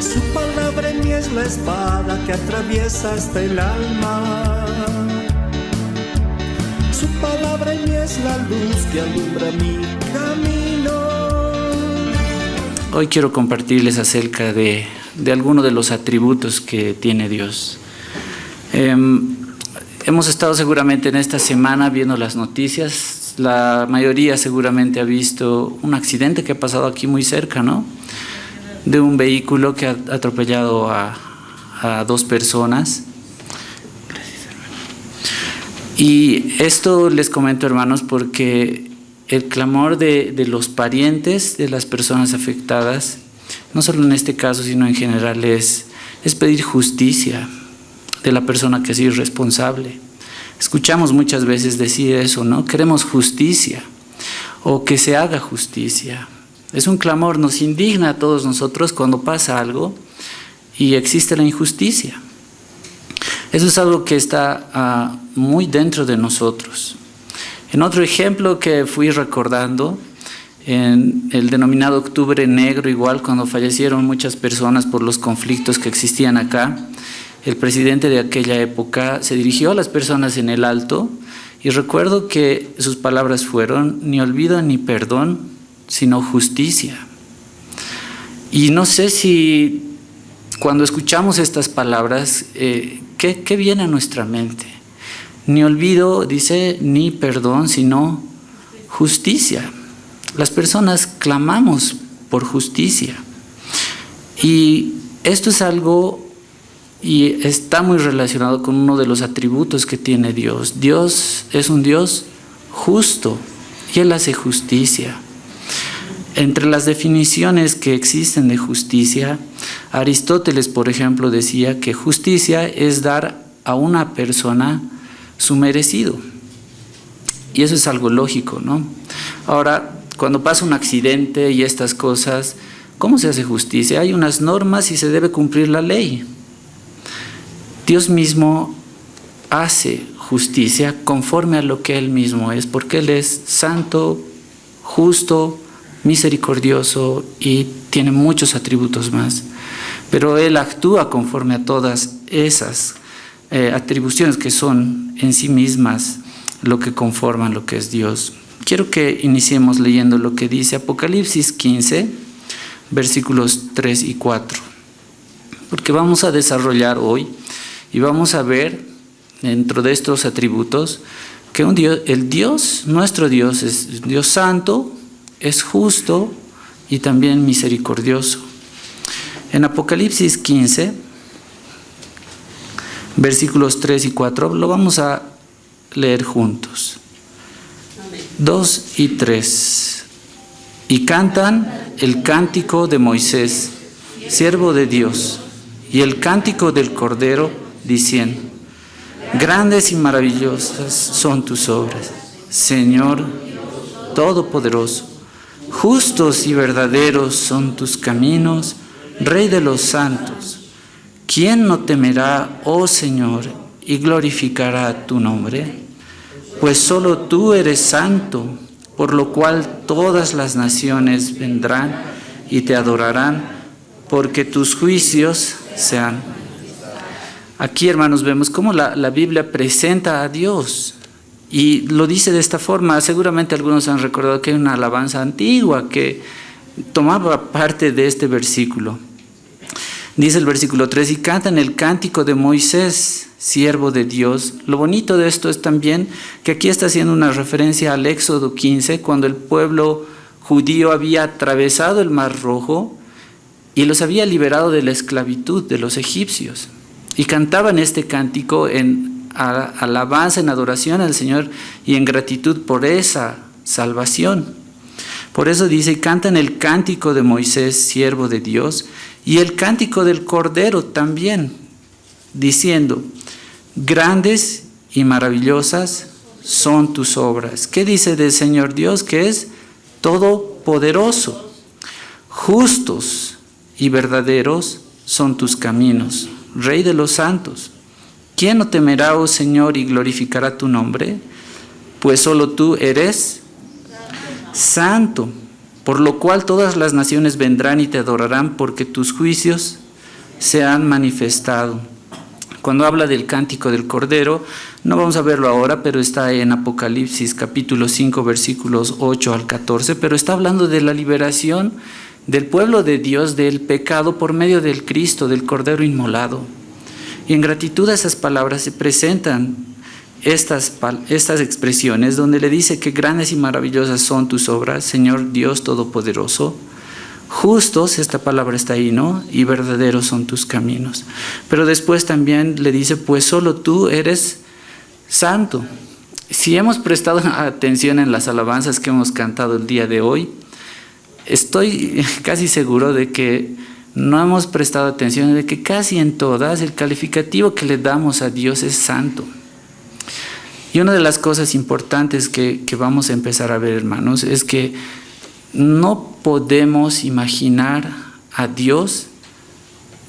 Su palabra en mí es la espada que atraviesa hasta el alma. Su palabra en mí es la luz que alumbra mi camino. Hoy quiero compartirles acerca de algunos de los atributos que tiene Dios. Hemos estado seguramente en esta semana viendo las noticias. La mayoría seguramente ha visto un accidente que ha pasado aquí muy cerca, ¿no? De un vehículo que ha atropellado a 2 personas. Y esto les comento, hermanos, porque el clamor de los parientes de las personas afectadas, no solo en este caso, sino en general, es pedir justicia de la persona que es irresponsable. Escuchamos muchas veces decir eso, ¿no? Queremos justicia o que se haga justicia. Es un clamor, nos indigna a todos nosotros cuando pasa algo y existe la injusticia. Eso es algo que está muy dentro de nosotros. En otro ejemplo que fui recordando, en el denominado Octubre Negro, igual cuando fallecieron muchas personas por los conflictos que existían acá, el presidente de aquella época se dirigió a las personas en el Alto y recuerdo que sus palabras fueron: ni olvido ni perdón, sino justicia. Y no sé si cuando escuchamos estas palabras, ¿qué viene a nuestra mente? Ni olvido, dice, ni perdón, sino justicia. Las personas clamamos por justicia. Y esto es algo, y está muy relacionado con uno de los atributos que tiene Dios. Dios es un Dios justo y Él hace justicia. Entre las definiciones que existen de justicia, Aristóteles, por ejemplo, decía que justicia es dar a una persona su merecido. Y eso es algo lógico, ¿no? Ahora, cuando pasa un accidente y estas cosas, ¿cómo se hace justicia? Hay unas normas y se debe cumplir la ley. Dios mismo hace justicia conforme a lo que Él mismo es, porque Él es santo, justo, misericordioso y tiene muchos atributos más. Pero Él actúa conforme a todas esas atribuciones que son en sí mismas lo que conforman lo que es Dios. Quiero que iniciemos leyendo lo que dice Apocalipsis 15, versículos 3 y 4, porque vamos a desarrollar hoy y vamos a ver dentro de estos atributos que nuestro Dios es Dios santo, es justo y también misericordioso. En Apocalipsis 15, versículos 3 y 4, lo vamos a leer juntos. 2 y 3. Y cantan el cántico de Moisés, siervo de Dios, y el cántico del Cordero, diciendo: grandes y maravillosas son tus obras, Señor Todopoderoso. Justos y verdaderos son tus caminos, Rey de los santos. ¿Quién no temerá, oh Señor, y glorificará tu nombre? Pues solo tú eres santo, por lo cual todas las naciones vendrán y te adorarán, porque tus juicios sean. Aquí, hermanos, vemos cómo la Biblia presenta a Dios. Y lo dice de esta forma. Seguramente algunos han recordado que hay una alabanza antigua que tomaba parte de este versículo. Dice el versículo 3, y cantan el cántico de Moisés, siervo de Dios. Lo bonito de esto es también que aquí está haciendo una referencia al Éxodo 15, cuando el pueblo judío había atravesado el Mar Rojo y los había liberado de la esclavitud de los egipcios. Y cantaban este cántico en alabanza, en adoración al Señor y en gratitud por esa salvación. Por eso dice, cantan el cántico de Moisés, siervo de Dios, y el cántico del Cordero también, diciendo: grandes y maravillosas son tus obras. ¿Qué dice del Señor Dios? Que es todopoderoso. Justos y verdaderos son tus caminos, Rey de los santos. ¿Quién no temerá, oh Señor, y glorificará tu nombre? Pues solo tú eres santo, por lo cual todas las naciones vendrán y te adorarán, porque tus juicios se han manifestado. Cuando habla del cántico del Cordero, no vamos a verlo ahora, pero está en Apocalipsis capítulo 5 versículos 8 al 14, pero está hablando de la liberación del pueblo de Dios del pecado por medio del Cristo, del Cordero inmolado. Y en gratitud a esas palabras se presentan estas expresiones donde le dice que grandes y maravillosas son tus obras, Señor Dios Todopoderoso. Justos, esta palabra está ahí, ¿no? Y verdaderos son tus caminos. Pero después también le dice, pues solo tú eres santo. Si hemos prestado atención en las alabanzas que hemos cantado el día de hoy, estoy casi seguro de que no hemos prestado atención, de que casi en todas el calificativo que le damos a Dios es santo. Y una de las cosas importantes que vamos a empezar a ver, hermanos, es que no podemos imaginar a Dios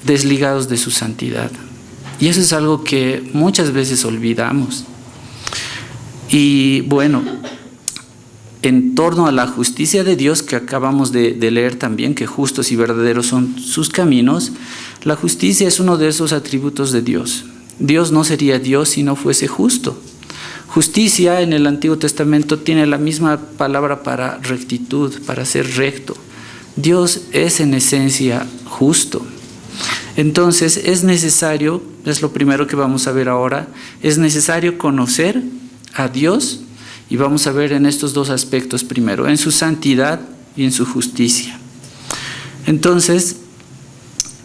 desligados de su santidad. Y eso es algo que muchas veces olvidamos. Y bueno, en torno a la justicia de Dios que acabamos de leer también, que justos y verdaderos son sus caminos, la justicia es uno de esos atributos de Dios. Dios no sería Dios si no fuese justo. Justicia en el Antiguo Testamento tiene la misma palabra para rectitud, para ser recto. Dios es en esencia justo. Entonces es necesario, es lo primero que vamos a ver ahora, es necesario conocer a Dios y vamos a ver en estos dos aspectos primero, en su santidad y en su justicia. Entonces,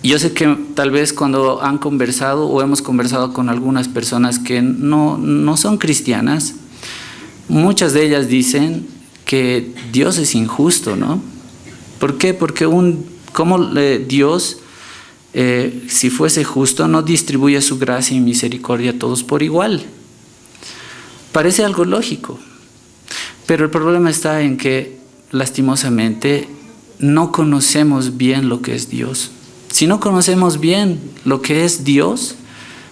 yo sé que tal vez cuando han conversado o hemos conversado con algunas personas que no son cristianas, muchas de ellas dicen que Dios es injusto, ¿no? ¿Por qué? Porque Dios, si fuese justo, no distribuye su gracia y misericordia a todos por igual. Parece algo lógico, pero el problema está en que, lastimosamente, no conocemos bien lo que es Dios. Si no conocemos bien lo que es Dios,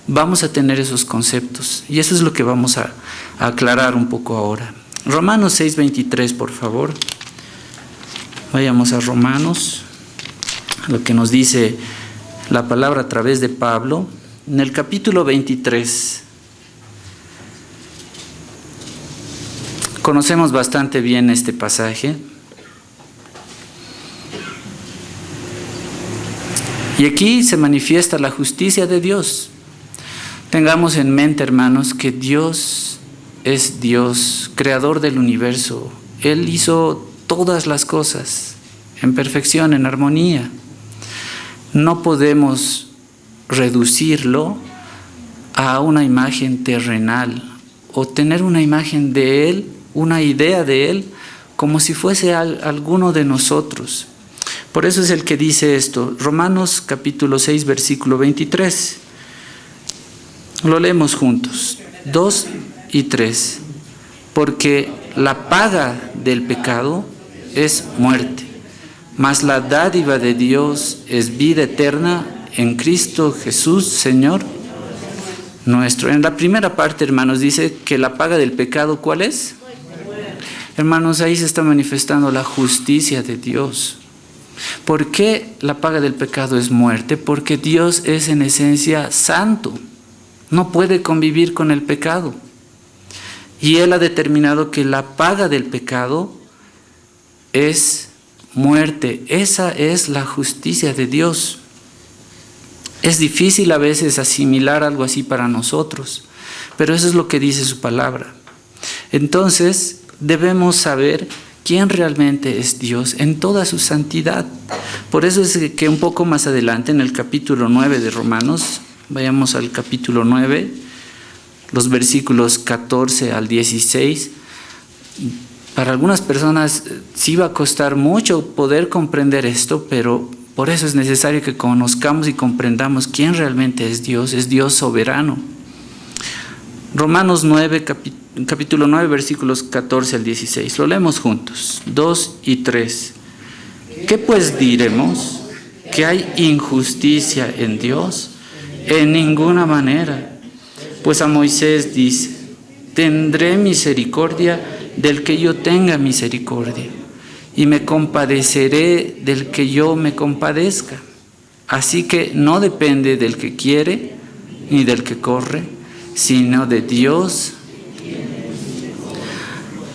vamos a tener esos conceptos. Y eso es lo que vamos a aclarar un poco ahora. Romanos 6:23, por favor. Vayamos a Romanos, lo que nos dice la palabra a través de Pablo. En el capítulo 23, conocemos bastante bien este pasaje. Y aquí se manifiesta la justicia de Dios. Tengamos en mente, hermanos, que Dios es Dios, creador del universo. Él hizo todas las cosas en perfección, en armonía. No podemos reducirlo a una imagen terrenal o tener una imagen de Él, una idea de Él, como si fuese alguno de nosotros. Por eso es el que dice esto, Romanos capítulo 6, versículo 23. Lo leemos juntos, 2 y 3. Porque la paga del pecado es muerte, mas la dádiva de Dios es vida eterna en Cristo Jesús, Señor nuestro. En la primera parte, hermanos, dice que la paga del pecado, ¿cuál es? Hermanos, ahí se está manifestando la justicia de Dios. ¿Por qué la paga del pecado es muerte? Porque Dios es en esencia santo, no puede convivir con el pecado. Y Él ha determinado que la paga del pecado es muerte. Esa es la justicia de Dios. Es difícil a veces asimilar algo así para nosotros, pero eso es lo que dice su palabra. Entonces, debemos saber quién realmente es Dios en toda su santidad. Por eso es que un poco más adelante, en el capítulo 9 de Romanos, vayamos al capítulo 9, los versículos 14 al 16, para algunas personas sí va a costar mucho poder comprender esto, pero por eso es necesario que conozcamos y comprendamos quién realmente es Dios soberano. Romanos 9, capítulo 9, versículos 14 al 16. Lo leemos juntos, 2 y 3. ¿Qué pues diremos? ¿Que hay injusticia en Dios? En ninguna manera. Pues a Moisés dice, tendré misericordia del que yo tenga misericordia, y me compadeceré del que yo me compadezca. Así que no depende del que quiere ni del que corre, sino de Dios.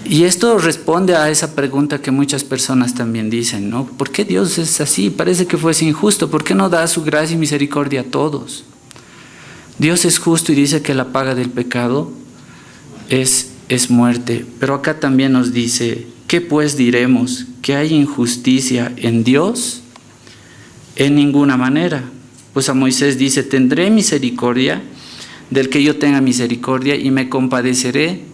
Y esto responde a esa pregunta que muchas personas también dicen, ¿no? ¿Por qué Dios es así? Parece que fuese injusto. ¿Por qué no da su gracia y misericordia a todos? Dios es justo y dice que la paga del pecado es muerte. Pero acá también nos dice, ¿qué pues diremos? ¿Que hay injusticia en Dios? En ninguna manera. Pues a Moisés dice, tendré misericordia del que yo tenga misericordia y me compadeceré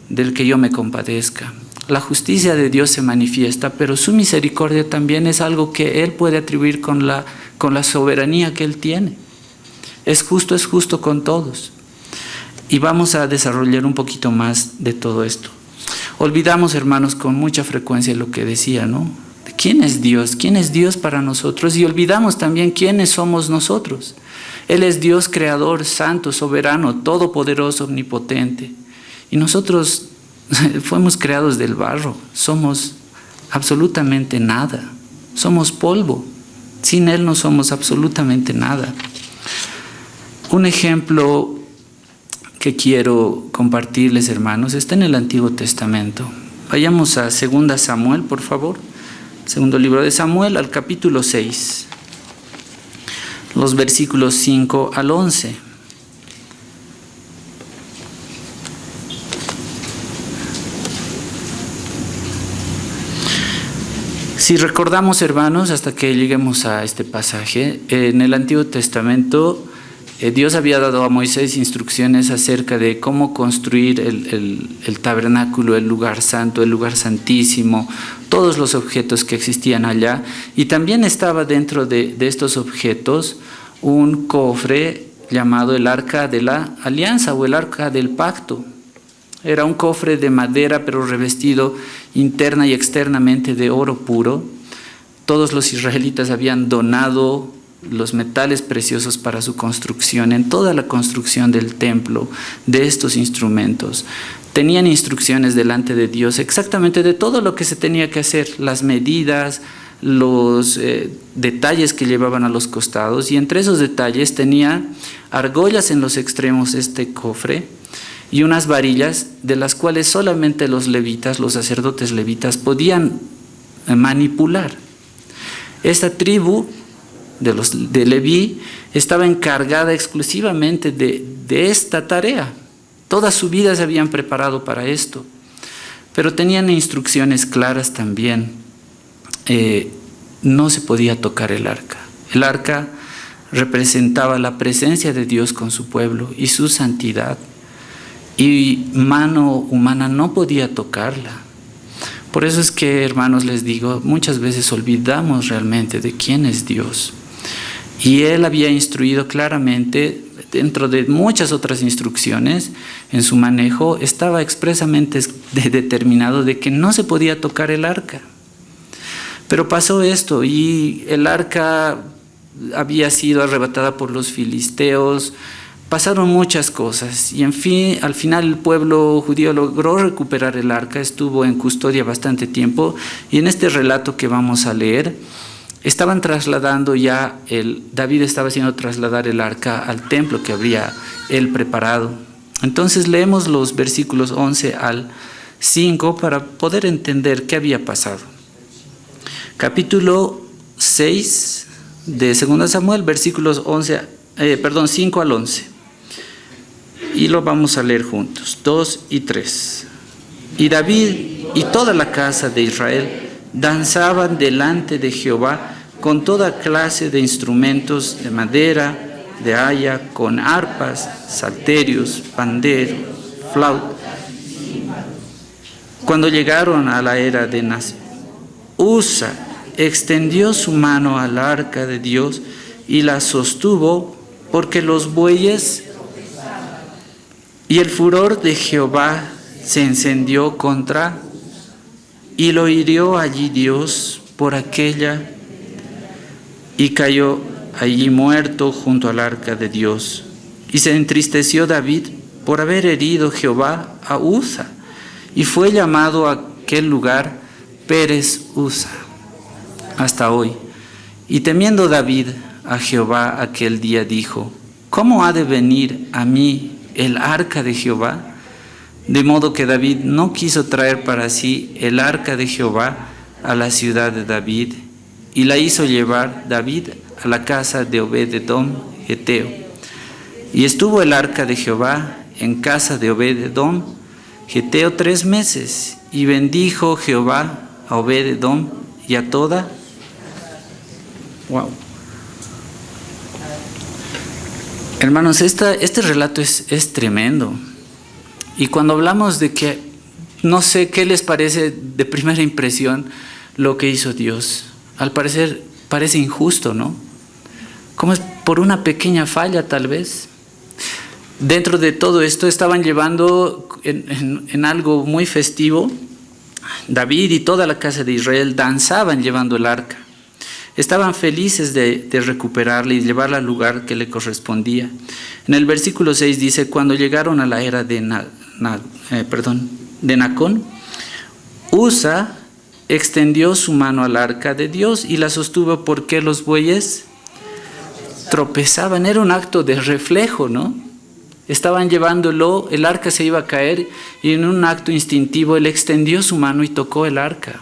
del que yo me compadezca. La justicia de Dios se manifiesta, pero su misericordia también es algo que Él puede atribuir con la soberanía que Él tiene. Es justo con todos. Y vamos a desarrollar un poquito más de todo esto. Olvidamos, hermanos, con mucha frecuencia lo que decía, ¿no? ¿Quién es Dios? ¿Quién es Dios para nosotros? Y olvidamos también quiénes somos nosotros. Él es Dios creador, santo, soberano, todopoderoso, omnipotente. Y nosotros fuimos creados del barro, somos absolutamente nada, somos polvo, sin Él no somos absolutamente nada. Un ejemplo que quiero compartirles, hermanos, está en el Antiguo Testamento. Vayamos a 2 Samuel, por favor, segundo libro de Samuel, al capítulo 6, los versículos 5 al 11. Si recordamos, hermanos, hasta que lleguemos a este pasaje, en el Antiguo Testamento Dios había dado a Moisés instrucciones acerca de cómo construir el tabernáculo, el lugar santo, el lugar santísimo, todos los objetos que existían allá. Y también estaba dentro de estos objetos un cofre llamado el Arca de la Alianza o el Arca del Pacto. Era un cofre de madera, pero revestido interna y externamente de oro puro. Todos los israelitas habían donado los metales preciosos para su construcción. En toda la construcción del templo, de estos instrumentos, tenían instrucciones delante de Dios exactamente de todo lo que se tenía que hacer, las medidas, los detalles que llevaban a los costados. Y entre esos detalles tenía argollas en los extremos de este cofre, y unas varillas de las cuales solamente los levitas, los sacerdotes levitas, podían manipular. Esta tribu de Leví estaba encargada exclusivamente de esta tarea. Toda su vida se habían preparado para esto, pero tenían instrucciones claras también. No se podía tocar el arca. El arca representaba la presencia de Dios con su pueblo y su santidad. Y mano humana no podía tocarla. Por eso es que, hermanos, les digo, muchas veces olvidamos realmente de quién es Dios. Y Él había instruido claramente, dentro de muchas otras instrucciones, en su manejo, estaba expresamente determinado de que no se podía tocar el arca. Pero pasó esto, y el arca había sido arrebatada por los filisteos. Pasaron muchas cosas y al final el pueblo judío logró recuperar el arca, estuvo en custodia bastante tiempo, y en este relato que vamos a leer, estaban trasladando ya, David estaba haciendo trasladar el arca al templo que habría él preparado. Entonces leemos los versículos 11 al 5 para poder entender qué había pasado. Capítulo 6 de 2 Samuel, versículos 5 al 11. Y lo vamos a leer juntos, 2 y 3. Y David y toda la casa de Israel danzaban delante de Jehová con toda clase de instrumentos de madera, de haya, con arpas, salterios, panderos, flautas. Cuando llegaron a la era de Nace, Usa extendió su mano al arca de Dios y la sostuvo, porque los bueyes y el furor de Jehová se encendió contra, y lo hirió allí Dios por aquella, y cayó allí muerto junto al arca de Dios. Y se entristeció David por haber herido Jehová a Usa, y fue llamado a aquel lugar Pérez Usa hasta hoy. Y temiendo David a Jehová aquel día, dijo: ¿cómo ha de venir a mí el arca de Jehová? De modo que David no quiso traer para sí el arca de Jehová a la ciudad de David, y la hizo llevar David a la casa de Obed-edom Geteo. Y estuvo el arca de Jehová en casa de Obed-edom Geteo 3 meses, y bendijo Jehová a Obed-edom y a toda. Wow. Hermanos, este relato es tremendo. Y cuando hablamos de que, no sé qué les parece de primera impresión lo que hizo Dios. Al parecer parece injusto, ¿no? ¿Cómo es? Por una pequeña falla tal vez. Dentro de todo esto estaban llevando en algo muy festivo. David y toda la casa de Israel danzaban llevando el arca. Estaban felices de recuperarla y llevarla al lugar que le correspondía. En el versículo 6 dice: cuando llegaron a la era de Nacón, Usa extendió su mano al arca de Dios y la sostuvo porque los bueyes tropezaban. Era un acto de reflejo, ¿no? Estaban llevándolo, el arca se iba a caer y en un acto instintivo él extendió su mano y tocó el arca.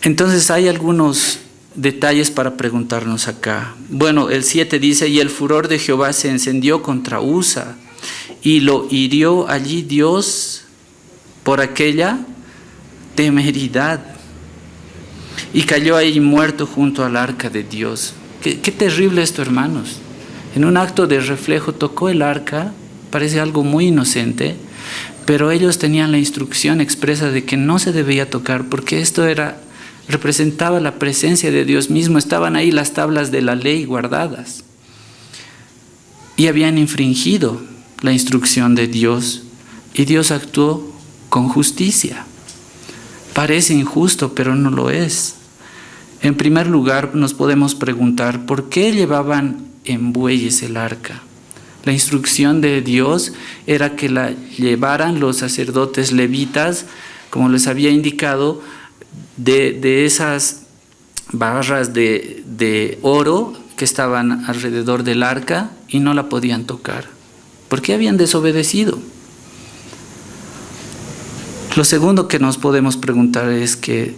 Entonces hay algunos detalles para preguntarnos acá. Bueno, el 7 dice: y el furor de Jehová se encendió contra Usa y lo hirió allí Dios por aquella temeridad, y cayó ahí muerto junto al arca de Dios. Qué terrible esto, hermanos. En un acto de reflejo tocó el arca, parece algo muy inocente, pero ellos tenían la instrucción expresa de que no se debía tocar porque esto representaba la presencia de Dios mismo. Estaban ahí las tablas de la ley guardadas y habían infringido la instrucción de Dios, y Dios actuó con justicia. Parece injusto, pero no lo es. En primer lugar, nos podemos preguntar ¿por qué llevaban en bueyes el arca? La instrucción de Dios era que la llevaran los sacerdotes levitas, como les había indicado, de esas barras de oro que estaban alrededor del arca, y no la podían tocar. ¿Por qué habían desobedecido? Lo segundo que nos podemos preguntar es que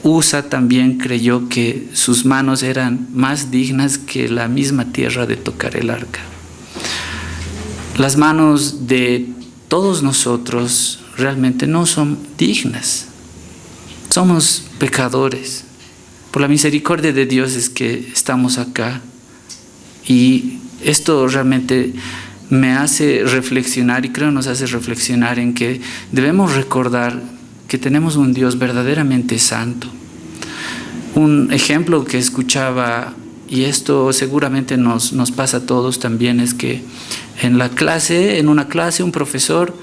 Usa también creyó que sus manos eran más dignas que la misma tierra de tocar el arca. Las manos de todos nosotros realmente no son dignas. Somos pecadores. Por la misericordia de Dios es que estamos acá. Y esto realmente me hace reflexionar, y creo nos hace reflexionar en que debemos recordar que tenemos un Dios verdaderamente santo. Un ejemplo que escuchaba, y esto seguramente nos pasa a todos también, es que en una clase un profesor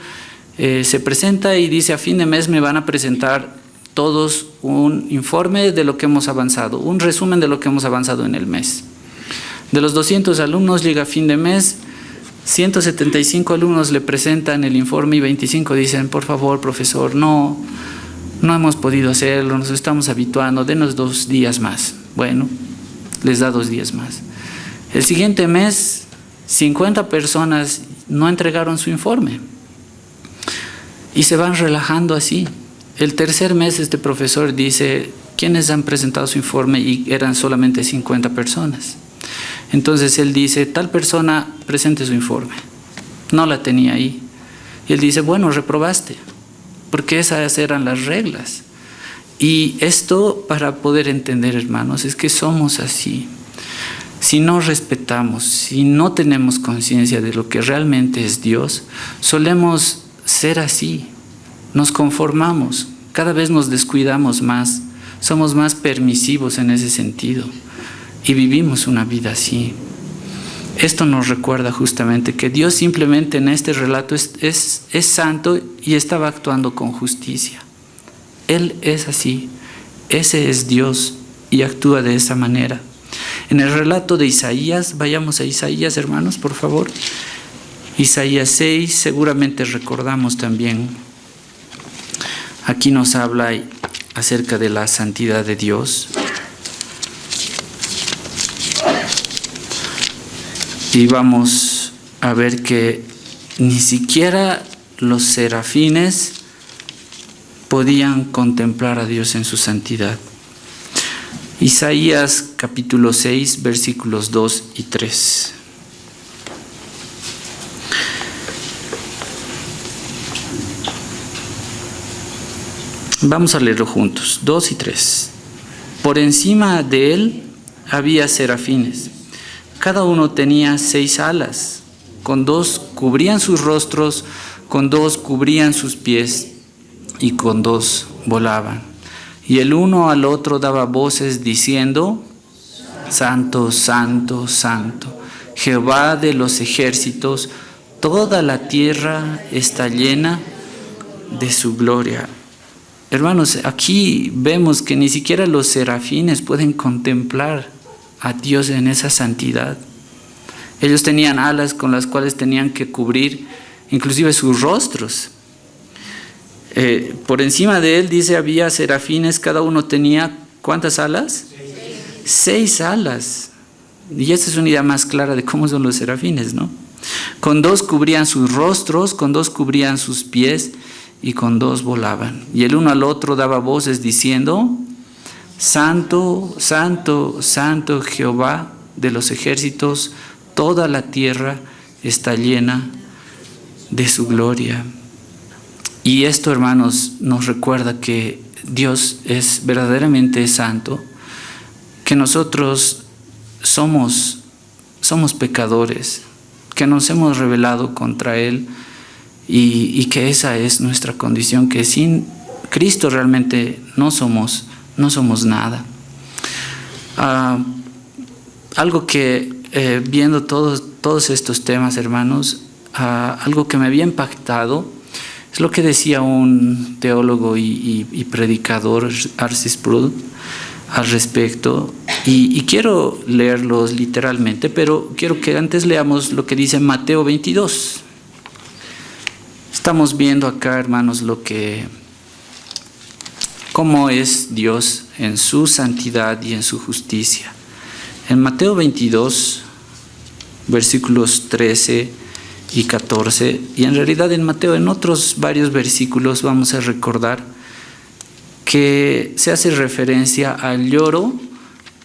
se presenta y dice: a fin de mes me van a presentar todos un informe de lo que hemos avanzado, un resumen de lo que hemos avanzado en el mes. De los 200 alumnos, llega a fin de mes, 175 alumnos le presentan el informe y 25 dicen: por favor, profesor, no hemos podido hacerlo, nos estamos habituando, denos 2 días más. Bueno, les da 2 días más. El siguiente mes, 50 personas no entregaron su informe y se van relajando así. El tercer mes este profesor dice: ¿quiénes han presentado su informe? Y eran solamente 50 personas. Entonces él dice: tal persona presente su informe. No la tenía ahí. Y él dice: bueno, reprobaste, porque esas eran las reglas. Y esto, para poder entender, hermanos, es que somos así. Si no respetamos, si no tenemos conciencia de lo que realmente es Dios, solemos ser así. Nos conformamos, cada vez nos descuidamos más, somos más permisivos en ese sentido. Y vivimos una vida así. Esto nos recuerda justamente que Dios simplemente en este relato es santo y estaba actuando con justicia. Él es así, ese es Dios y actúa de esa manera. En el relato de Isaías, vayamos a Isaías, hermanos, por favor. Isaías 6, seguramente recordamos también. Aquí nos habla acerca de la santidad de Dios. Y vamos a ver que ni siquiera los serafines podían contemplar a Dios en su santidad. Isaías capítulo 6, versículos 2 y 3. Vamos a leerlo juntos, 2 y 3. Por encima de él había serafines. Cada uno tenía 6 alas. Con 2 cubrían sus rostros, con 2 cubrían sus pies y con 2 volaban. Y el uno al otro daba voces diciendo: Santo, Santo, Santo, Jehová de los ejércitos, toda la tierra está llena de su gloria. Hermanos, aquí vemos que ni siquiera los serafines pueden contemplar a Dios en esa santidad. Ellos tenían alas con las cuales tenían que cubrir inclusive sus rostros. Por encima de él, dice, había serafines, cada uno tenía, ¿cuántas alas? 6 alas. Y esta es una idea más clara de cómo son los serafines, ¿no? Con 2 cubrían sus rostros, con 2 cubrían sus pies y con 2 volaban. Y el uno al otro daba voces diciendo: Santo, Santo, Santo Jehová de los ejércitos, toda la tierra está llena de su gloria. Y esto, hermanos, nos recuerda que Dios es verdaderamente santo, que nosotros somos pecadores, que nos hemos rebelado contra Él y que esa es nuestra condición, que sin Cristo realmente no somos nada. Algo que viendo todos estos temas, hermanos, algo que me había impactado es lo que decía un teólogo y predicador, R.C. Sproul, al respecto, y quiero leerlos literalmente, pero quiero que antes leamos lo que dice Mateo 22. Estamos viendo acá, hermanos, cómo es Dios en su santidad y en su justicia. En Mateo 22, versículos 13 y 14, y en realidad en Mateo, en otros varios versículos, vamos a recordar que se hace referencia al lloro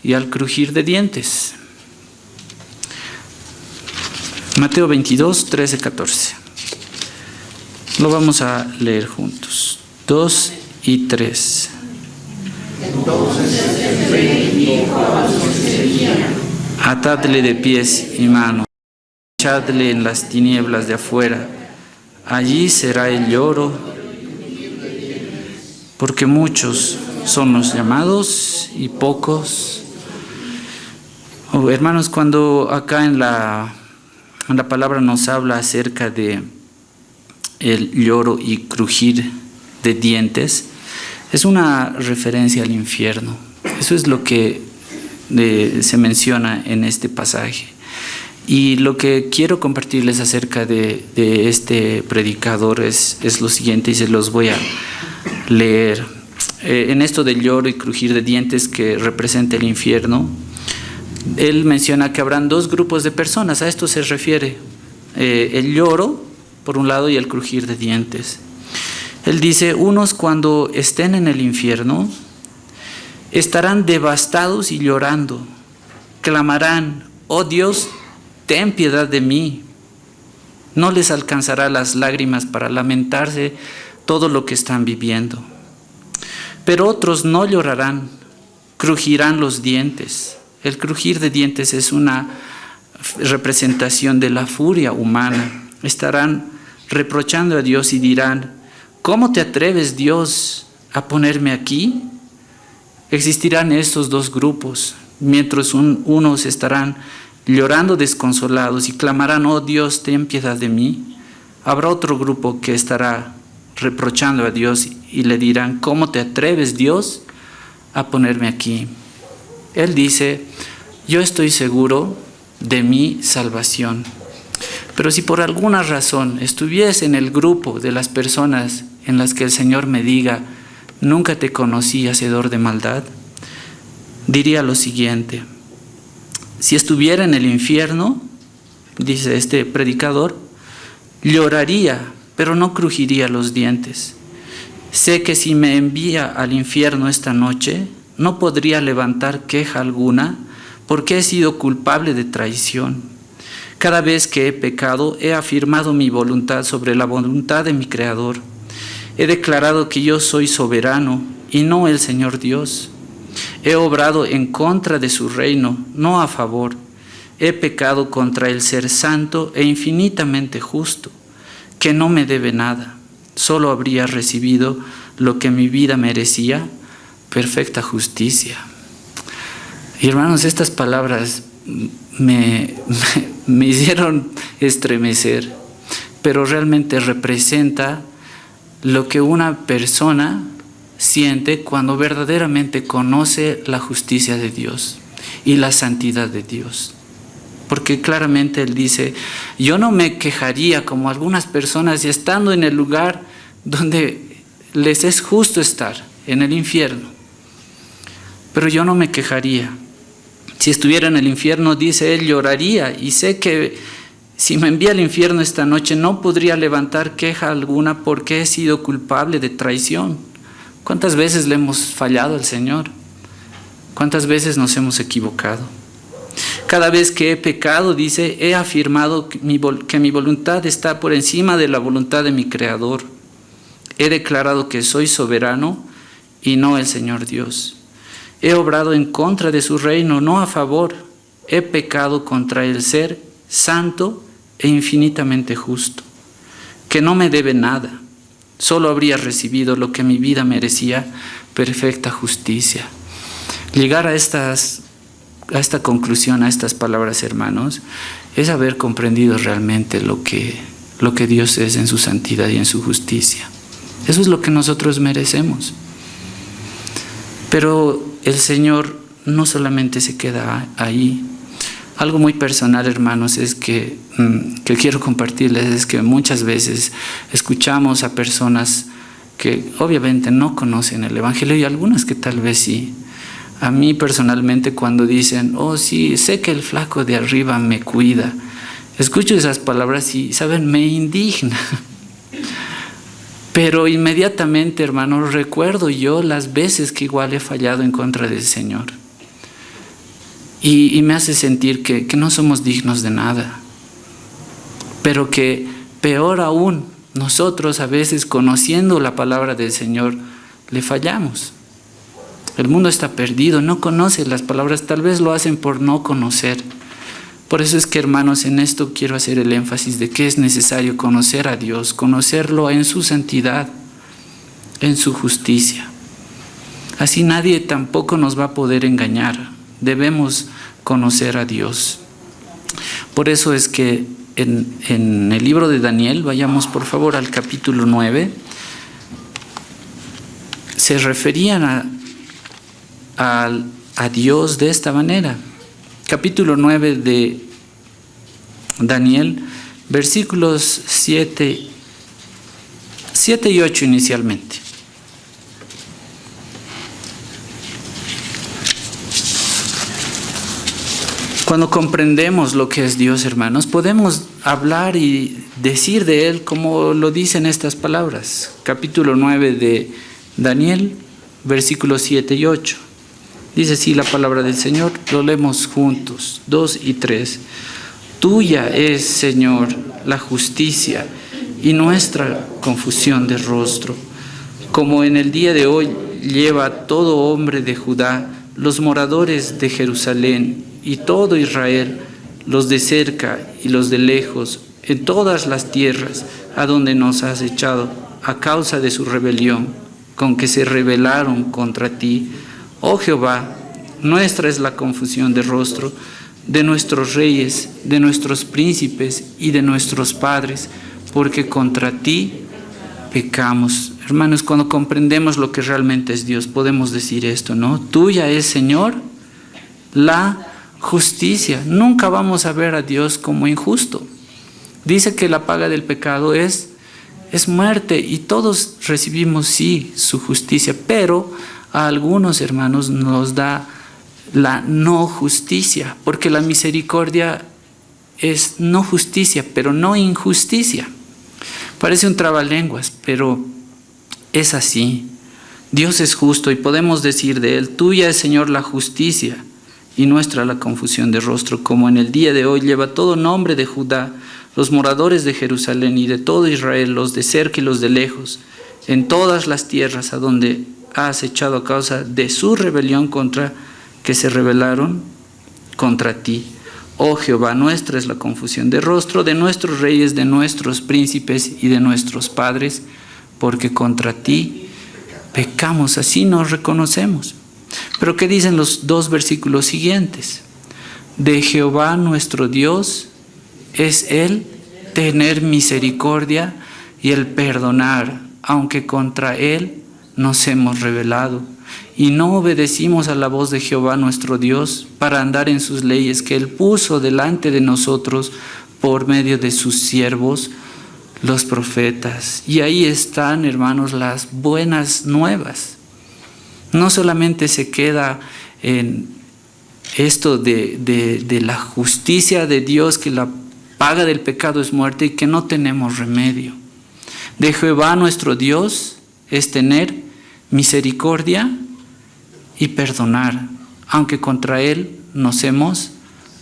y al crujir de dientes. Mateo 22, 13, 14. Lo vamos a leer juntos. 2 y 3. Atadle de pies y manos, echadle en las tinieblas de afuera, allí será el lloro, porque muchos son los llamados y pocos. Hermanos, cuando acá en la palabra nos habla acerca de el lloro y crujir de dientes, es una referencia al infierno. Eso es lo que se menciona en este pasaje. Y lo que quiero compartirles acerca de este predicador es lo siguiente, y se los voy a leer. En esto del lloro y crujir de dientes que representa el infierno, él menciona que habrán 2 grupos de personas. A esto se refiere el lloro por un lado y el crujir de dientes. Él dice: unos, cuando estén en el infierno, estarán devastados y llorando, clamarán: oh Dios, ten piedad de mí. No les alcanzará las lágrimas para lamentarse todo lo que están viviendo. Pero otros no llorarán, crujirán los dientes. El crujir de dientes es una representación de la furia humana. Estarán reprochando a Dios y dirán: ¿cómo te atreves, Dios, a ponerme aquí? Existirán estos 2 grupos, mientras unos estarán llorando desconsolados y clamarán: oh Dios, ten piedad de mí. Habrá otro grupo que estará reprochando a Dios y le dirán: ¿cómo te atreves, Dios, a ponerme aquí? Él dice: yo estoy seguro de mi salvación. Pero si por alguna razón estuviese en el grupo de las personas en las que el Señor me diga: nunca te conocí, hacedor de maldad, diría lo siguiente: si estuviera en el infierno, dice este predicador, lloraría, pero no crujiría los dientes. Sé que si me envía al infierno esta noche, no podría levantar queja alguna, porque he sido culpable de traición. Cada vez que he pecado, he afirmado mi voluntad sobre la voluntad de mi Creador. He declarado que yo soy soberano y no el Señor Dios. He obrado en contra de su reino, no a favor. He pecado contra el Ser Santo e infinitamente justo, que no me debe nada. Solo habría recibido lo que mi vida merecía, perfecta justicia. Y hermanos, estas palabras me hicieron estremecer, pero realmente representa lo que una persona siente cuando verdaderamente conoce la justicia de Dios y la santidad de Dios. Porque claramente él dice, yo no me quejaría como algunas personas y estando en el lugar donde les es justo estar, en el infierno. Pero yo no me quejaría. Si estuviera en el infierno, dice él, lloraría, y sé que si me envía al infierno esta noche no podría levantar queja alguna porque he sido culpable de traición. ¿Cuántas veces le hemos fallado al Señor? ¿Cuántas veces nos hemos equivocado? Cada vez que he pecado, dice, he afirmado que mi voluntad está por encima de la voluntad de mi Creador. He declarado que soy soberano y no el Señor Dios. He obrado en contra de su reino, no a favor. He pecado contra el Ser Santo e infinitamente justo, que no me debe nada. Solo habría recibido lo que mi vida merecía, perfecta justicia. Llegar a esta conclusión, a estas palabras, hermanos, es haber comprendido realmente lo que Dios es en su santidad y en su justicia. Eso es lo que nosotros merecemos. Pero el Señor no solamente se queda ahí. Algo muy personal, hermanos, es que quiero compartirles, es que muchas veces escuchamos a personas que obviamente no conocen el Evangelio y algunas que tal vez sí. A mí personalmente cuando dicen, oh sí, sé que el flaco de arriba me cuida, escucho esas palabras y, ¿saben?, me indigna. Pero inmediatamente, hermanos, recuerdo yo las veces que igual he fallado en contra del Señor. Y me hace sentir que no somos dignos de nada. Pero que peor aún, nosotros a veces conociendo la palabra del Señor, le fallamos. El mundo está perdido, no conoce las palabras, tal vez lo hacen por no conocer. Por eso es que, hermanos, en esto quiero hacer el énfasis de que es necesario conocer a Dios, conocerlo en su santidad, en su justicia. Así nadie tampoco nos va a poder engañar. Debemos conocer a Dios. Por eso es que en el libro de Daniel, vayamos por favor al capítulo 9, se referían a Dios de esta manera. Capítulo 9 de Daniel, versículos 7 y 8 inicialmente. Cuando comprendemos lo que es Dios, hermanos, podemos hablar y decir de Él como lo dicen estas palabras. Capítulo 9 de Daniel, versículos 7 y 8. Dice así la palabra del Señor, lo leemos juntos, 2 y 3. Tuya es, Señor, la justicia y nuestra confusión de rostro, como en el día de hoy lleva todo hombre de Judá, los moradores de Jerusalén y todo Israel, los de cerca y los de lejos, en todas las tierras a donde nos has echado, a causa de su rebelión, con que se rebelaron contra ti. Oh Jehová, nuestra es la confusión de rostro de nuestros reyes, de nuestros príncipes y de nuestros padres, porque contra ti pecamos. Hermanos, cuando comprendemos lo que realmente es Dios, podemos decir esto, ¿no? Tuya es, Señor, la justicia. Nunca vamos a ver a Dios como injusto. Dice que la paga del pecado es muerte y todos recibimos, sí, su justicia, pero a algunos, hermanos, nos da la no justicia, porque la misericordia es no justicia, pero no injusticia. Parece un trabalenguas, pero es así. Dios es justo y podemos decir de Él: tuya es, Señor, la justicia y nuestra la confusión de rostro, como en el día de hoy lleva todo nombre de Judá, los moradores de Jerusalén y de todo Israel, los de cerca y los de lejos, en todas las tierras a donde has echado a causa de su rebelión contra que se rebelaron contra ti. Oh Jehová, nuestra es la confusión de rostro de nuestros reyes, de nuestros príncipes y de nuestros padres, porque contra ti pecamos, así nos reconocemos. Pero ¿qué dicen los dos versículos siguientes? De Jehová nuestro Dios es el tener misericordia y el perdonar, aunque contra Él nos hemos rebelado y no obedecimos a la voz de Jehová nuestro Dios para andar en sus leyes que Él puso delante de nosotros por medio de sus siervos, los profetas. Y ahí están, hermanos, las buenas nuevas. No solamente se queda en esto de la justicia de Dios, que la paga del pecado es muerte y que no tenemos remedio. De Jehová nuestro Dios es tener misericordia y perdonar, aunque contra Él nos hemos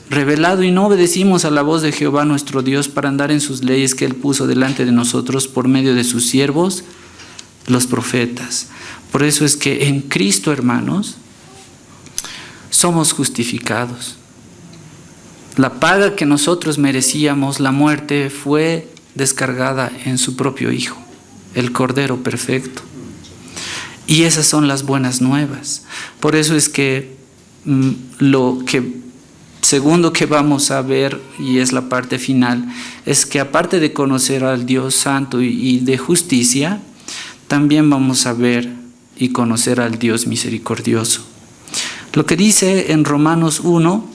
rebelado y no obedecimos a la voz de Jehová nuestro Dios para andar en sus leyes que Él puso delante de nosotros por medio de sus siervos, los profetas. Por eso es que en Cristo, hermanos, somos justificados. La paga que nosotros merecíamos, la muerte, fue descargada en su propio Hijo, el Cordero perfecto. Y esas son las buenas nuevas. Por eso es que segundo que vamos a ver, y es la parte final, es que aparte de conocer al Dios santo y de justicia, también vamos a ver y conocer al Dios misericordioso. Lo que dice en Romanos 1,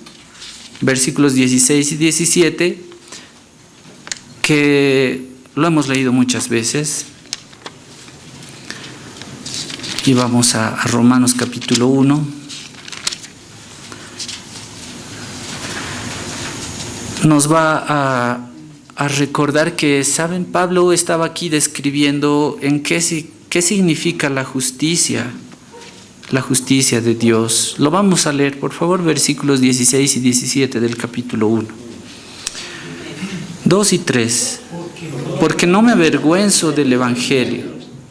versículos 16 y 17, que lo hemos leído muchas veces, y vamos a Romanos capítulo 1. Nos va a recordar que, ¿saben? Pablo estaba aquí describiendo en qué significa la justicia de Dios. Lo vamos a leer, por favor, versículos 16 y 17 del capítulo 1. 2 y 3. Porque no me avergüenzo del Evangelio,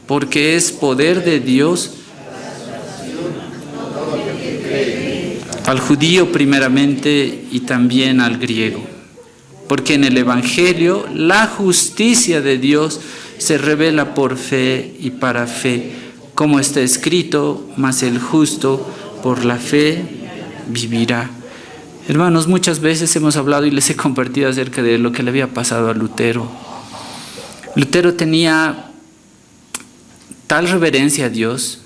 porque es poder de Dios al judío primeramente y también al griego. Porque en el Evangelio la justicia de Dios se revela por fe y para fe, como está escrito: mas el justo por la fe vivirá. Hermanos, muchas veces hemos hablado y les he compartido acerca de lo que le había pasado a Lutero. Lutero tenía tal reverencia a Dios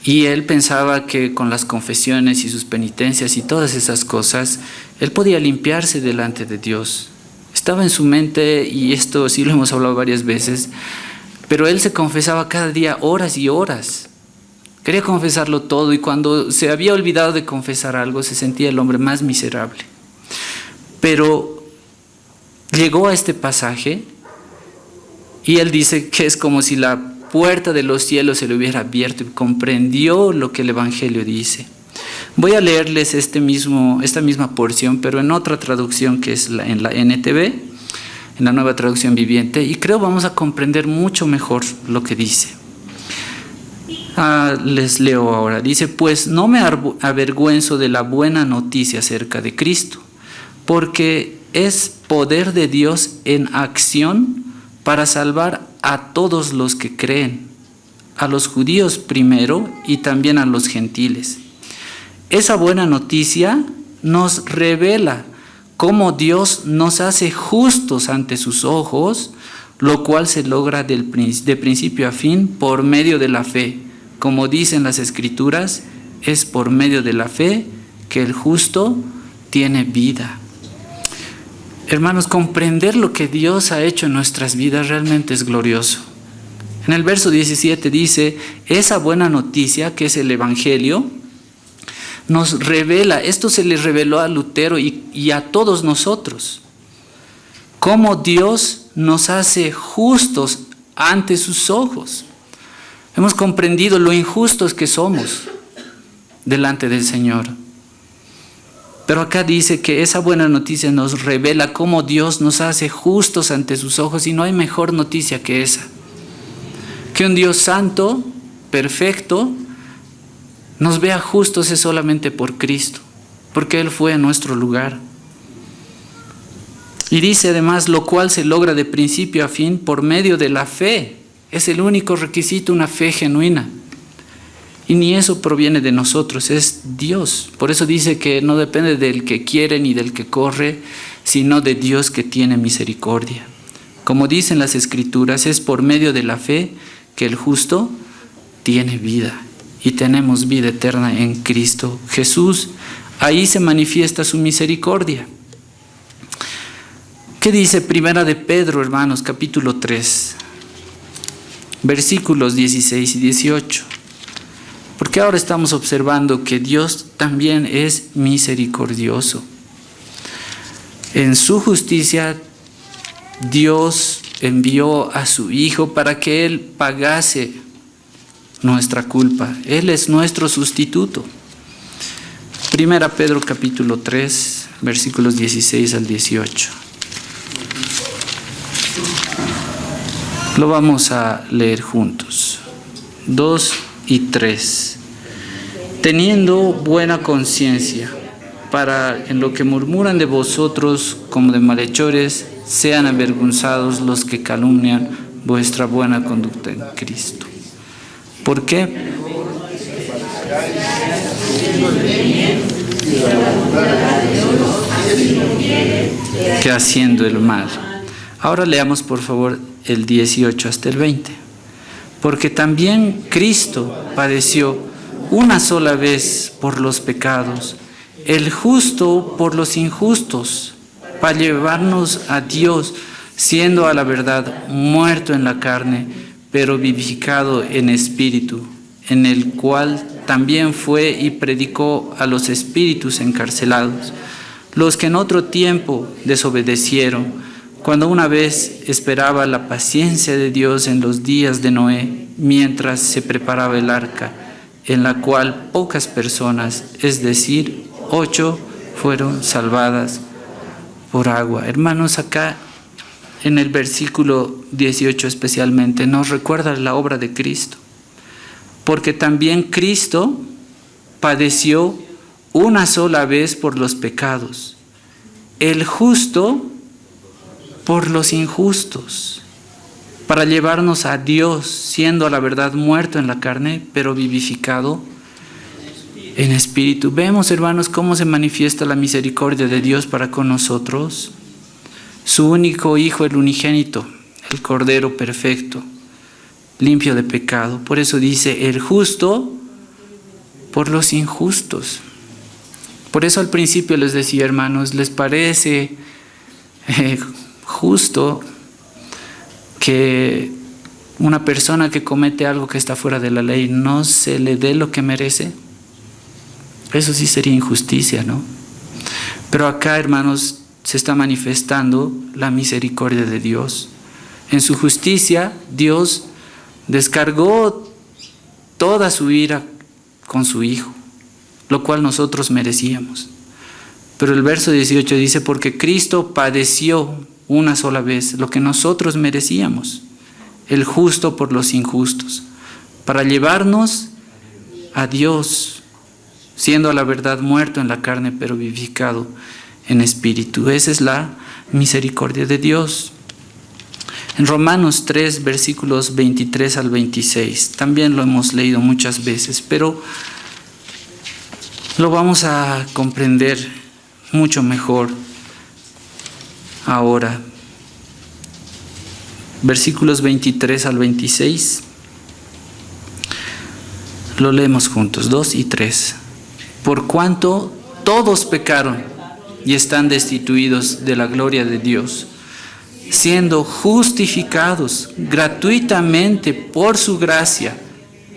y él pensaba que con las confesiones y sus penitencias y todas esas cosas, él podía limpiarse delante de Dios. Estaba en su mente, y esto sí lo hemos hablado varias veces, pero él se confesaba cada día horas y horas. Quería confesarlo todo, y cuando se había olvidado de confesar algo, se sentía el hombre más miserable. Pero llegó a este pasaje y él dice que es como si la puerta de los cielos se le hubiera abierto y comprendió lo que el Evangelio dice. Voy a leerles esta misma porción, pero en otra traducción, que es en la NTV, en la Nueva Traducción Viviente, y creo vamos a comprender mucho mejor lo que dice. Les leo ahora. Dice: pues no me avergüenzo de la buena noticia acerca de Cristo, porque es poder de Dios en acción para salvar a todos los que creen, a los judíos primero y también a los gentiles. Esa buena noticia nos revela cómo Dios nos hace justos ante sus ojos, lo cual se logra de principio a fin por medio de la fe. Como dicen las Escrituras, es por medio de la fe que el justo tiene vida. Hermanos, comprender lo que Dios ha hecho en nuestras vidas realmente es glorioso. En el verso 17 dice: esa buena noticia, que es el Evangelio, nos revela, esto se le reveló a Lutero y a todos nosotros, cómo Dios nos hace justos ante sus ojos. Hemos comprendido lo injustos que somos delante del Señor. Pero acá dice que esa buena noticia nos revela cómo Dios nos hace justos ante sus ojos, y no hay mejor noticia que esa. Que un Dios santo, perfecto, nos vea justos es solamente por Cristo, porque Él fue en nuestro lugar. Y dice además, lo cual se logra de principio a fin por medio de la fe. Es el único requisito, una fe genuina. Y ni eso proviene de nosotros, es Dios. Por eso dice que no depende del que quiere ni del que corre, sino de Dios que tiene misericordia. Como dicen las Escrituras, es por medio de la fe que el justo tiene vida. Y tenemos vida eterna en Cristo Jesús. Ahí se manifiesta su misericordia. ¿Qué dice Primera de Pedro, hermanos, capítulo 3, versículos 16 y 18? Porque ahora estamos observando que Dios también es misericordioso. En su justicia, Dios envió a su Hijo para que Él pagase nuestra culpa. Él es nuestro sustituto. Primera Pedro capítulo 3, versículos 16 al 18. Lo vamos a leer juntos. 2 y 3. Teniendo buena conciencia, para en lo que murmuran de vosotros como de malhechores, sean avergonzados los que calumnian vuestra buena conducta en Cristo. ¿Por qué? Que haciendo el mal. Ahora leamos por favor el 18 hasta el 20. Porque también Cristo padeció una sola vez por los pecados, el justo por los injustos, para llevarnos a Dios, siendo a la verdad muerto en la carne, pero vivificado en espíritu, en el cual también fue y predicó a los espíritus encarcelados, los que en otro tiempo desobedecieron, cuando una vez esperaba la paciencia de Dios en los días de Noé, mientras se preparaba el arca, en la cual pocas personas, es decir, 8, fueron salvadas por agua. Hermanos, acá en el versículo 18 especialmente nos recuerda la obra de Cristo, porque también Cristo padeció una sola vez por los pecados, el justo por los injustos, para llevarnos a Dios, siendo a la verdad muerto en la carne, pero vivificado en espíritu. Vemos, hermanos, cómo se manifiesta la misericordia de Dios para con nosotros. Su único Hijo, el unigénito, el Cordero perfecto, limpio de pecado. Por eso dice, el justo por los injustos. Por eso al principio les decía, hermanos, ¿les parece justo que una persona que comete algo que está fuera de la ley no se le dé lo que merece? Eso sí sería injusticia, ¿no? Pero acá, hermanos, se está manifestando la misericordia de Dios. En su justicia, Dios descargó toda su ira con su Hijo, lo cual nosotros merecíamos. Pero el verso 18 dice, porque Cristo padeció una sola vez lo que nosotros merecíamos, el justo por los injustos, para llevarnos a Dios, siendo a la verdad muerto en la carne, pero vivificado en espíritu. Esa es la misericordia de Dios. En Romanos 3, versículos 23 al 26, también lo hemos leído muchas veces, pero lo vamos a comprender mucho mejor ahora. Versículos 23 al 26. Lo leemos juntos, 2 y 3. Por cuanto todos pecaron y están destituidos de la gloria de Dios, siendo justificados gratuitamente por su gracia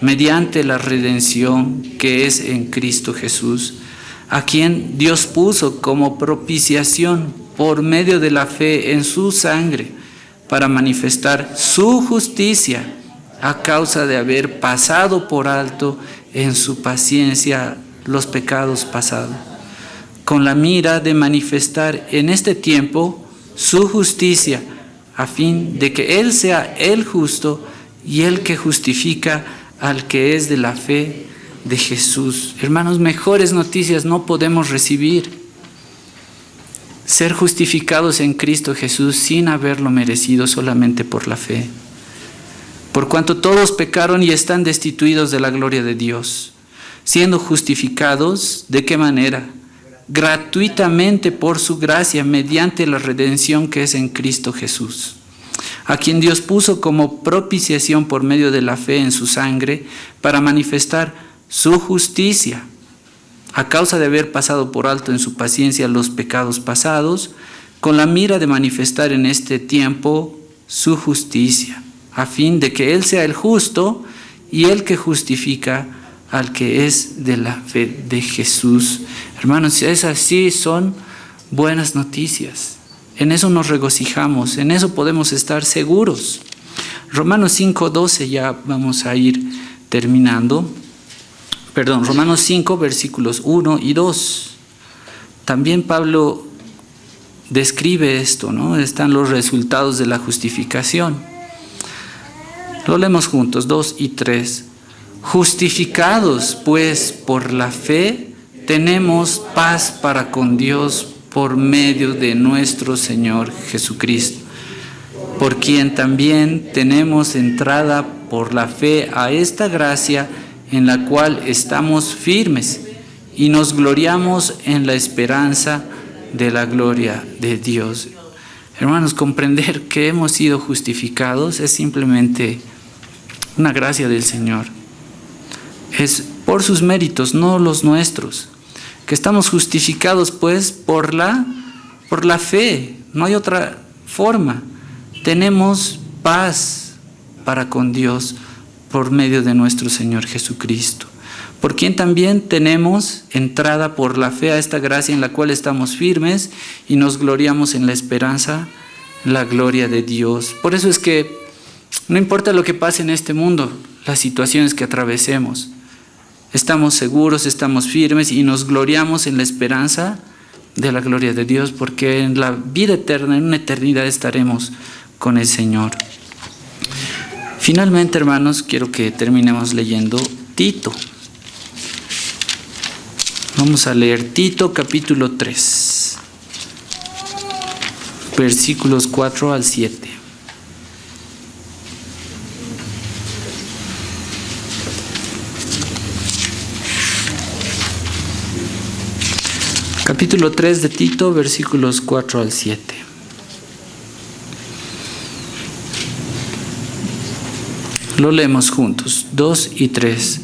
mediante la redención que es en Cristo Jesús, a quien Dios puso como propiciación por medio de la fe en su sangre, para manifestar su justicia a causa de haber pasado por alto en su paciencia los pecados pasados, con la mira de manifestar en este tiempo su justicia, a fin de que Él sea el justo y el que justifica al que es de la fe de Jesús. Hermanos, mejores noticias no podemos recibir. Ser justificados en Cristo Jesús sin haberlo merecido, solamente por la fe. Por cuanto todos pecaron y están destituidos de la gloria de Dios, siendo justificados, ¿de qué manera? Gratuitamente por su gracia, mediante la redención que es en Cristo Jesús, a quien Dios puso como propiciación por medio de la fe en su sangre, para manifestar su justicia, a causa de haber pasado por alto en su paciencia los pecados pasados, con la mira de manifestar en este tiempo su justicia, a fin de que Él sea el justo y el que justifica al que es de la fe de Jesús. Hermanos, esas sí son buenas noticias. En eso nos regocijamos, en eso podemos estar seguros. Romanos 5:12, ya vamos a ir terminando. Romanos 5, versículos 1 y 2. También Pablo describe esto, ¿no? Están los resultados de la justificación. Lo leemos juntos, 2 y 3. Justificados, pues, por la fe, tenemos paz para con Dios por medio de nuestro Señor Jesucristo, por quien también tenemos entrada por la fe a esta gracia en la cual estamos firmes y nos gloriamos en la esperanza de la gloria de Dios. Hermanos, comprender que hemos sido justificados es simplemente una gracia del Señor. Es por sus méritos, no los nuestros. Que estamos justificados pues por la fe, no hay otra forma. Tenemos paz para con Dios por medio de nuestro Señor Jesucristo, por quien también tenemos entrada por la fe a esta gracia en la cual estamos firmes y nos gloriamos en la esperanza, la gloria de Dios. Por eso es que no importa lo que pase en este mundo, las situaciones que atravesemos, estamos seguros, estamos firmes y nos gloriamos en la esperanza de la gloria de Dios, porque en la vida eterna, en una eternidad, estaremos con el Señor. Finalmente, hermanos, quiero que terminemos leyendo Tito. Vamos a leer Tito capítulo 3, versículos 4 al 7. Capítulo 3 de Tito, versículos 4 al 7. Lo leemos juntos, 2 y 3.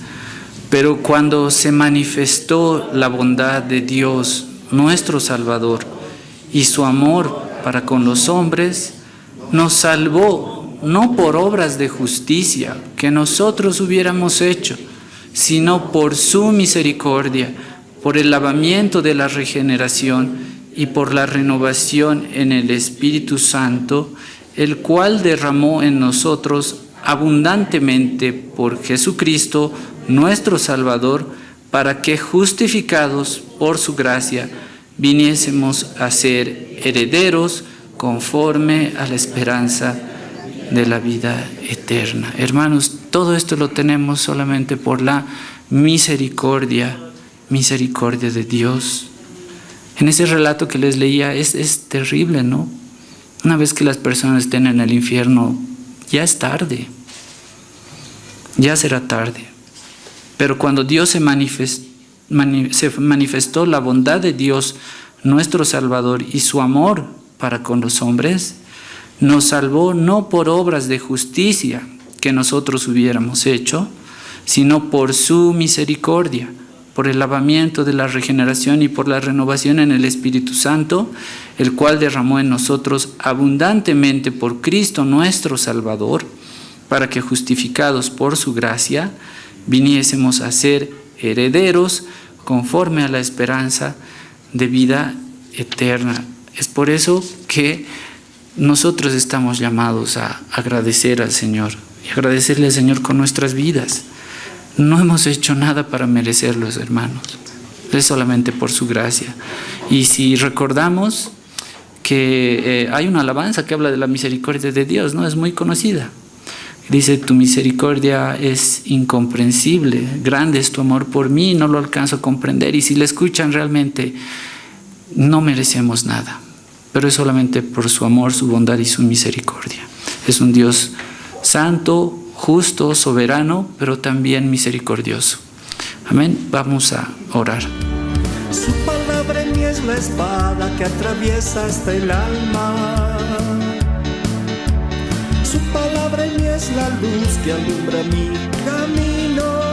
Pero cuando se manifestó la bondad de Dios, nuestro Salvador, y su amor para con los hombres, nos salvó no por obras de justicia que nosotros hubiéramos hecho, sino por su misericordia, por el lavamiento de la regeneración y por la renovación en el Espíritu Santo, el cual derramó en nosotros abundantemente por Jesucristo nuestro Salvador, para que justificados por su gracia viniésemos a ser herederos conforme a la esperanza de la vida eterna. Hermanos, todo esto lo tenemos solamente por la misericordia de Dios. En ese relato que les leía es terrible, ¿no? Una vez que las personas estén en el infierno, ya es tarde, ya será tarde. Pero cuando Dios se manifestó la bondad de Dios, nuestro Salvador, y su amor para con los hombres, nos salvó no por obras de justicia que nosotros hubiéramos hecho, sino por su misericordia, por el lavamiento de la regeneración y por la renovación en el Espíritu Santo, el cual derramó en nosotros abundantemente por Cristo nuestro Salvador, para que justificados por su gracia viniésemos a ser herederos conforme a la esperanza de vida eterna. Es por eso que nosotros estamos llamados a agradecer al Señor y agradecerle al Señor con nuestras vidas. No hemos hecho nada para merecerlos, hermanos. Es solamente por su gracia. Y si recordamos que hay una alabanza que habla de la misericordia de Dios, ¿no? Es muy conocida. Dice: tu misericordia es incomprensible, grande es tu amor por mí, no lo alcanzo a comprender. Y si la escuchan, realmente no merecemos nada, pero es solamente por su amor, su bondad y su misericordia. Es un Dios santo, justo, soberano, pero también misericordioso. Amén. Vamos a orar. Su palabra en mí es la espada que atraviesa hasta el alma. Su palabra en mí es la luz que alumbra mi camino.